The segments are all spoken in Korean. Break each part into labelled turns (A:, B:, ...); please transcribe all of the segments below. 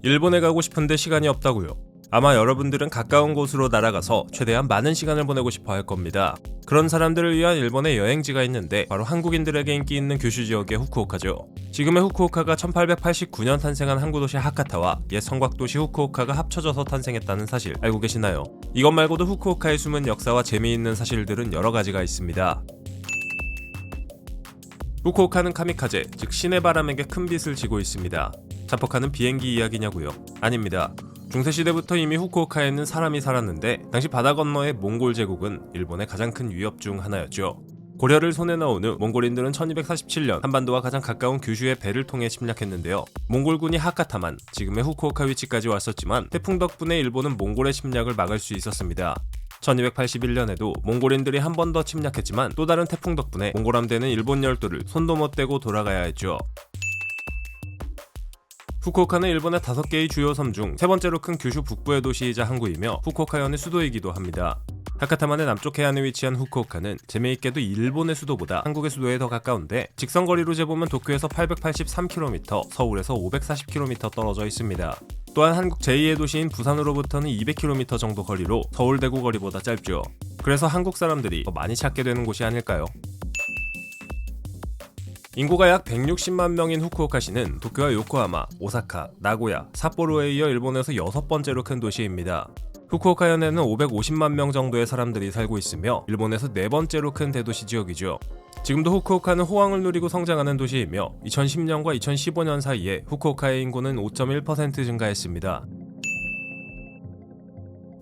A: 일본에 가고 싶은데 시간이 없다고요? 아마 여러분들은 가까운 곳으로 날아가서 최대한 많은 시간을 보내고 싶어 할 겁니다. 그런 사람들을 위한 일본의 여행지가 있는데 바로 한국인들에게 인기 있는 규슈 지역의 후쿠오카죠. 지금의 후쿠오카가 1889년 탄생한 항구 도시 하카타와 옛 성곽도시 후쿠오카가 합쳐져서 탄생했다는 사실 알고 계시나요? 이것 말고도 후쿠오카의 숨은 역사와 재미있는 사실들은 여러 가지가 있습니다. 후쿠오카는 카미카제, 즉 신의 바람에게 큰 빚을 지고 있습니다. 자폭하는 비행기 이야기냐고요? 아닙니다. 중세시대부터 이미 후쿠오카에는 사람이 살았는데 당시 바다 건너의 몽골 제국은 일본의 가장 큰 위협 중 하나였죠. 고려를 손에 넣은 후 몽골인들은 1247년 한반도와 가장 가까운 규슈의 배를 통해 침략했는데요. 몽골군이 하카타만 지금의 후쿠오카 위치까지 왔었지만 태풍 덕분에 일본은 몽골의 침략을 막을 수 있었습니다. 1281년에도 몽골인들이 한 번 더 침략했지만 또 다른 태풍 덕분에 몽골 함대는 일본 열도를 손도 못 대고 돌아가야 했죠. 후쿠오카는 일본의 5개의 주요 섬 중 세 번째로 큰 규슈 북부의 도시이자 항구이며 후쿠오카현의 수도이기도 합니다. 하카타만의 남쪽 해안에 위치한 후쿠오카는 재미있게도 일본의 수도보다 한국의 수도에 더 가까운데 직선거리로 재보면 도쿄에서 883km, 서울에서 540km 떨어져 있습니다. 또한 한국 제2의 도시인 부산으로부터는 200km 정도 거리로 서울 대구 거리보다 짧죠. 그래서 한국 사람들이 더 많이 찾게 되는 곳이 아닐까요? 인구가 약 160만 명인 후쿠오카시는 도쿄와 요코하마, 오사카, 나고야, 삿포로에 이어 일본에서 6번째로 큰 도시입니다. 후쿠오카현에는 550만 명 정도의 사람들이 살고 있으며 일본에서 4번째로 큰 대도시 지역이죠. 지금도 후쿠오카는 호황을 누리고 성장하는 도시이며 2010년과 2015년 사이에 후쿠오카의 인구는 5.1% 증가했습니다.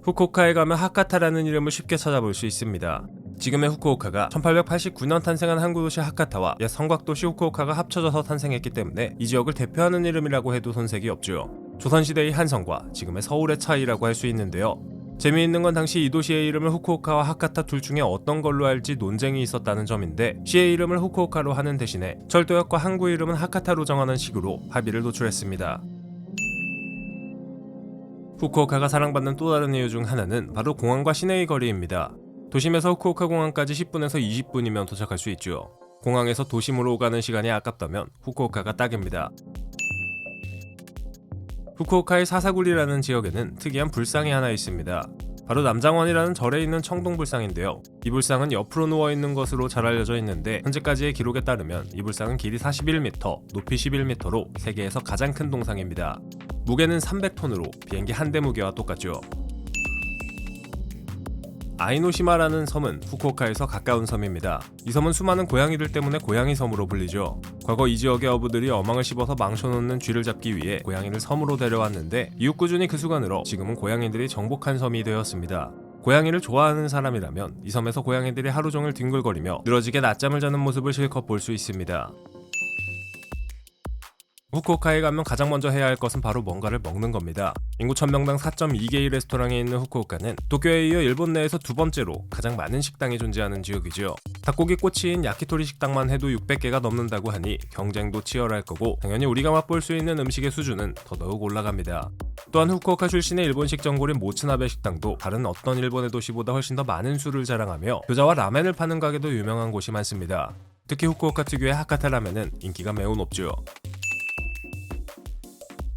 A: 후쿠오카에 가면 하카타라는 이름을 쉽게 찾아볼 수 있습니다. 지금의 후쿠오카가 1889년 탄생한 항구도시 하카타와 옛 성곽도시 후쿠오카가 합쳐져서 탄생했기 때문에 이 지역을 대표하는 이름이라고 해도 손색이 없죠. 조선시대의 한성과 지금의 서울의 차이라고 할 수 있는데요. 재미있는 건 당시 이 도시의 이름을 후쿠오카와 하카타 둘 중에 어떤 걸로 할지 논쟁이 있었다는 점인데 시의 이름을 후쿠오카로 하는 대신에 철도역과 항구 이름은 하카타로 정하는 식으로 합의를 도출했습니다. 후쿠오카가 사랑받는 또 다른 이유 중 하나는 바로 공항과 시내의 거리입니다. 도심에서 후쿠오카 공항까지 10분에서 20분이면 도착할 수 있죠. 공항에서 도심으로 오가는 시간이 아깝다면 후쿠오카가 딱입니다. 후쿠오카의 사사구리라는 지역에는 특이한 불상이 하나 있습니다. 바로 남장원이라는 절에 있는 청동불상인데요. 이 불상은 옆으로 누워있는 것으로 잘 알려져 있는데 현재까지의 기록에 따르면 이 불상은 길이 41m, 높이 11m로 세계에서 가장 큰 동상입니다. 무게는 300톤으로 비행기 한 대 무게와 똑같죠. 아이노시마라는 섬은 후쿠오카에서 가까운 섬입니다. 이 섬은 수많은 고양이들 때문에 고양이 섬으로 불리죠. 과거 이 지역의 어부들이 어망을 씹어서 망쳐놓는 쥐를 잡기 위해 고양이를 섬으로 데려왔는데 이웃 꾸준히 그 수가 늘어 지금은 고양이들이 정복한 섬이 되었습니다. 고양이를 좋아하는 사람이라면 이 섬에서 고양이들이 하루 종일 뒹굴거리며 늘어지게 낮잠을 자는 모습을 실컷 볼 수 있습니다. 후쿠오카에 가면 가장 먼저 해야 할 것은 바로 뭔가를 먹는 겁니다. 인구 1000명당 4.2개의 레스토랑에 있는 후쿠오카는 도쿄에 이어 일본 내에서 두 번째로 가장 많은 식당이 존재하는 지역이죠. 닭고기 꼬치인 야키토리 식당만 해도 600개가 넘는다고 하니 경쟁도 치열할 거고 당연히 우리가 맛볼 수 있는 음식의 수준은 더더욱 올라갑니다. 또한 후쿠오카 출신의 일본식 전골인 모츠나베 식당도 다른 어떤 일본의 도시보다 훨씬 더 많은 수를 자랑하며 교자와 라멘을 파는 가게도 유명한 곳이 많습니다. 특히 후쿠오카 특유의 하카타 라멘은 인기가 매우 높죠.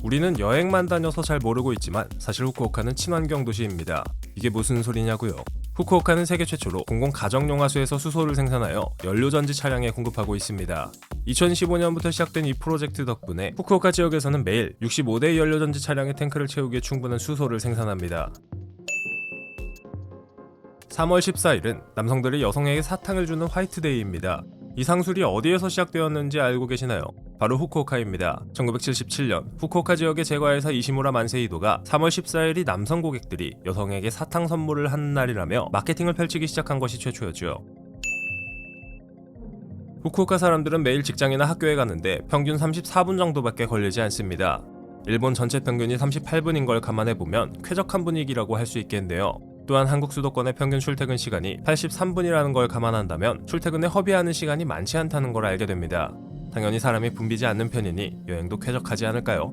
A: 우리는 여행만 다녀서 잘 모르고 있지만 사실 후쿠오카는 친환경 도시입니다. 이게 무슨 소리냐고요? 후쿠오카는 세계 최초로 공공 가정용화수에서 수소를 생산하여 연료전지 차량에 공급하고 있습니다. 2015년부터 시작된 이 프로젝트 덕분에 후쿠오카 지역에서는 매일 65대의 연료전지 차량의 탱크를 채우기에 충분한 수소를 생산합니다. 3월 14일은 남성들이 여성에게 사탕을 주는 화이트데이입니다. 이 상술이 어디에서 시작되었는지 알고 계시나요? 바로 후쿠오카입니다. 1977년 후쿠오카 지역의 제과회사 이시무라 만세이도가 3월 14일이 남성 고객들이 여성에게 사탕 선물을 하는 날이라며 마케팅을 펼치기 시작한 것이 최초였죠. 후쿠오카 사람들은 매일 직장이나 학교에 가는데 평균 34분 정도밖에 걸리지 않습니다. 일본 전체 평균이 38분인 걸 감안해보면 쾌적한 분위기라고 할 수 있겠는데요. 또한 한국 수도권의 평균 출퇴근 시간이 83분이라는 걸 감안한다면 출퇴근에 허비하는 시간이 많지 않다는 걸 알게 됩니다. 당연히 사람이 붐비지 않는 편이니 여행도 쾌적하지 않을까요?